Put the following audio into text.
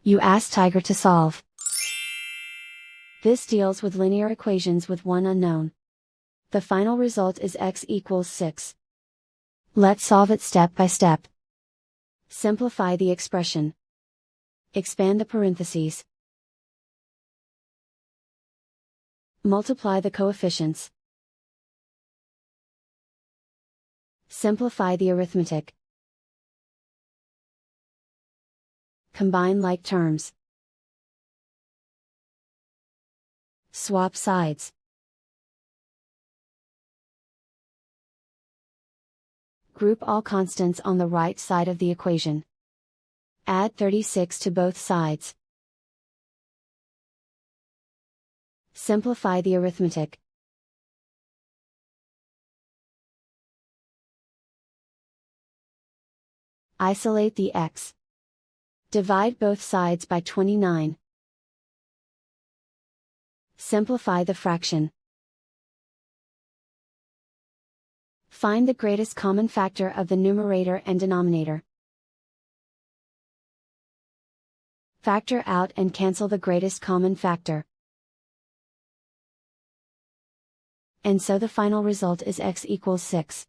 You ask Tiger to solve. This deals with linear equations with one unknown. The final result is x equals 6. Let's solve it step by step. Simplify the expression. Expand the parentheses. Multiply the coefficients. Simplify the arithmetic. Combine like terms. Swap sides. Group all constants on the right side of the equation. Add 36 to both sides. Simplify the arithmetic. Isolate the x. Divide both sides by 29. Simplify the fraction. Find the greatest common factor of the numerator and denominator. Factor out and cancel the greatest common factor. And so the final result is x equals 6.